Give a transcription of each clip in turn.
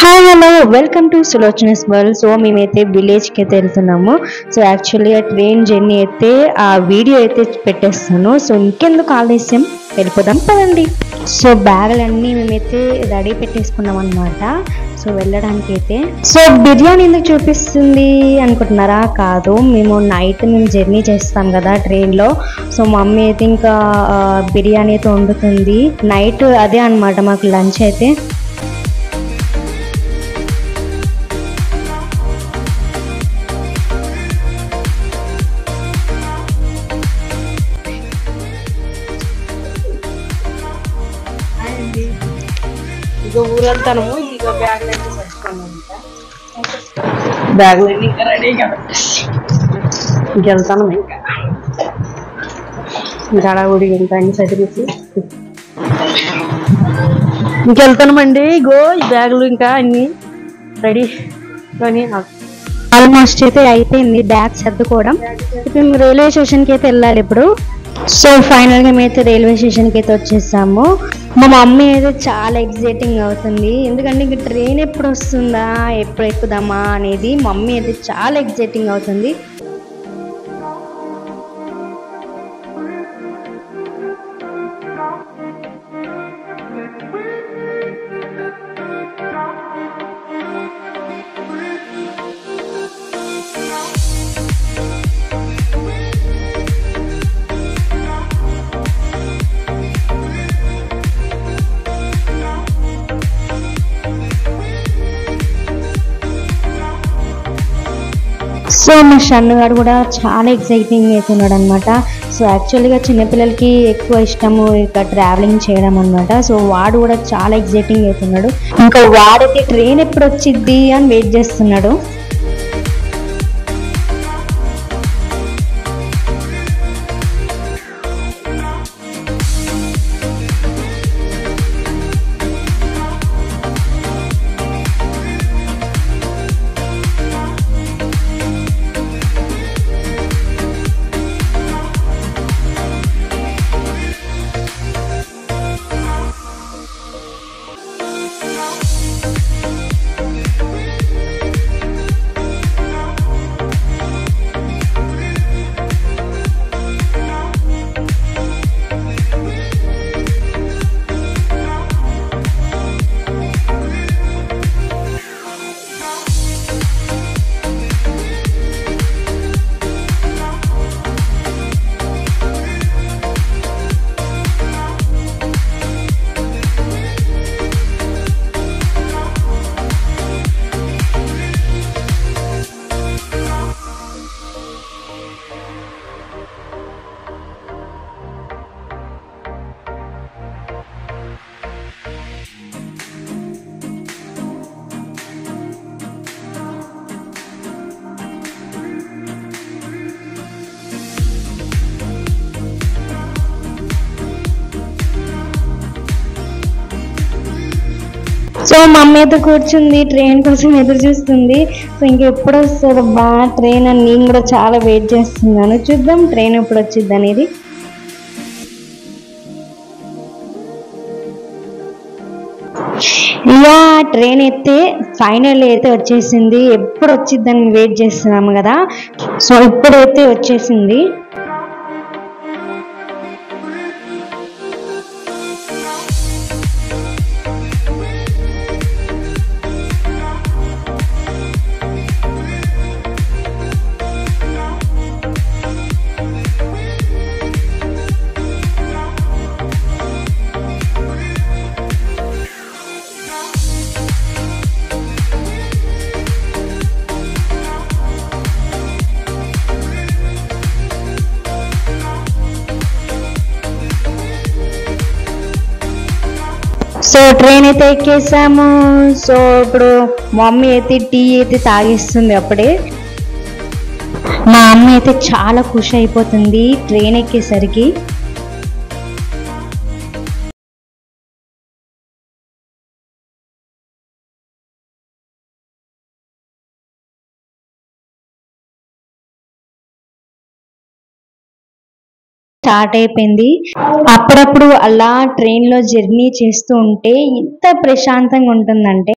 Hi hello welcome to Sulochana's world. So మేమైతే విలేజ్కి అయితే వెళ్తున్నాము. సో యాక్చువల్లీ ఆ ట్రైన్ జర్నీ అయితే ఆ వీడియో అయితే పెట్టేస్తాను. సో ఇంకెందుకు ఆలస్యం, వెళ్ళిపోదాం పదండి. సో బ్యాగులన్నీ మేమైతే రెడీ పెట్టేసుకున్నాం అనమాట. సో వెళ్ళడానికి అయితే సో బిర్యానీ ఎందుకు చూపిస్తుంది అనుకుంటున్నారా? కాదు, మేము జర్నీ చేస్తాం కదా ట్రైన్లో. సో మమ్మీ అయితే ఇంకా బిర్యానీ అయితే వండుతుంది నైట్. అదే అనమాట మాకు లంచ్ అయితే. ఇక ఊరు వెళ్తాను. ఇక బ్యాగులన్నీ పట్టుకోను. బ్యాగులన్నీ ఇంకా రెడీ కదా. ఇంకెళ్తాను ఇంకా ఊడి ఇంకా అన్ని సర్టిఫికేట్స్ ఇంకెళ్తామండి. ఇగో ఈ బ్యాగులు ఇంకా అన్ని రెడీ కొని ఆల్మోస్ట్ అయితే అయిపోయింది బ్యాగ్ సర్దుకోవడం. ఇప్పుడు మేము రైల్వే స్టేషన్కి అయితే వెళ్ళాలి ఇప్పుడు. సో ఫైనల్గా మేమైతే రైల్వే స్టేషన్కి అయితే వచ్చేసాము. మా మమ్మీ అయితే చాలా ఎక్సైటింగ్ అవుతుంది, ఎందుకంటే ఇంక ట్రైన్ ఎప్పుడు వస్తుందా, ఎప్పుడు ఎక్కుదామా అనేది మమ్మీ అయితే చాలా ఎక్సైటింగ్ అవుతుంది. సో మా షన్నుగాడు కూడా చాలా ఎక్సైటింగ్ అవుతున్నాడు అనమాట. సో యాక్చువల్గా చిన్నపిల్లలకి ఎక్కువ ఇష్టము ఇక ట్రావెలింగ్ చేయడం అనమాట. సో వాడు కూడా చాలా ఎక్సైటింగ్ అవుతున్నాడు. ఇంకా వాడైతే ట్రైన్ ఎప్పుడు వచ్చిద్ది అని వెయిట్ చేస్తున్నాడు. సో మమ్మీ అయితే కూర్చుంది, ట్రైన్ కోసం ఎదురు చూస్తుంది. సో ఇంకెప్పుడు వస్తుంది బా ట్రైన్ అని నేను కూడా చాలా వెయిట్ చేస్తున్నాను. చూద్దాం ట్రైన్ ఎప్పుడు వచ్చింది అనేది. ఇలా ట్రైన్ అయితే ఫైనల్ అయితే వచ్చేసింది. ఎప్పుడు వచ్చిద్దని వెయిట్ చేస్తున్నాము కదా. సో ఇప్పుడైతే వచ్చేసింది. సో ట్రైన్ అయితే ఎక్కేసాము. సో ఇప్పుడు మమ్మీ అయితే టీ అయితే తాగిస్తుంది. అప్పుడే మా అమ్మ అయితే చాలా ఖుషి అయిపోతుంది ట్రైన్ ఎక్కేసరికి. స్టార్ట్ అయిపోయింది. అప్పుడప్పుడు అలా ట్రైన్ లో జర్నీ చేస్తూ ఉంటే ఎంత ప్రశాంతంగా ఉంటుందంటే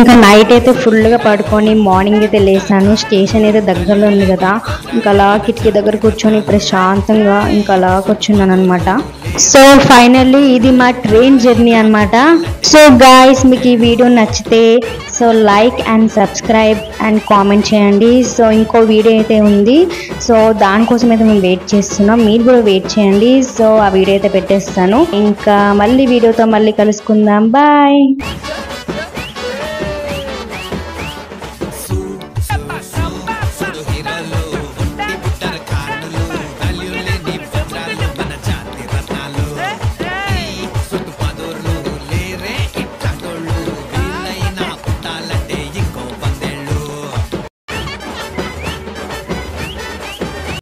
ఇంకా నైట్ అయితే ఫుల్గా పడుకొని మార్నింగ్ అయితే లేసాను. స్టేషన్ అయితే దగ్గరలో ఉంది కదా, ఇంకా అలా కిటికీ దగ్గర కూర్చొని ప్రశాంతంగా ఇంకా అలా కూర్చున్నాను అనమాట. సో ఫైనల్లీ ఇది మా ట్రైన్ జర్నీ అనమాట. సో గాయ్స్, మీకు ఈ వీడియో నచ్చితే so like and subscribe and comment చేయండి. సో ఇంకో వీడియో అయితే ఉంది, సో దానికోసం అయితే మేము వెయిట్ చేస్తున్నాం. మీరు కూడా వెయిట్ చేయండి. సో ఆ వీడియో అయితే పెట్టేస్తాను. ఇంకా మళ్ళీ వీడియోతో మళ్ళీ కలుసుకుందాం. బాయ్.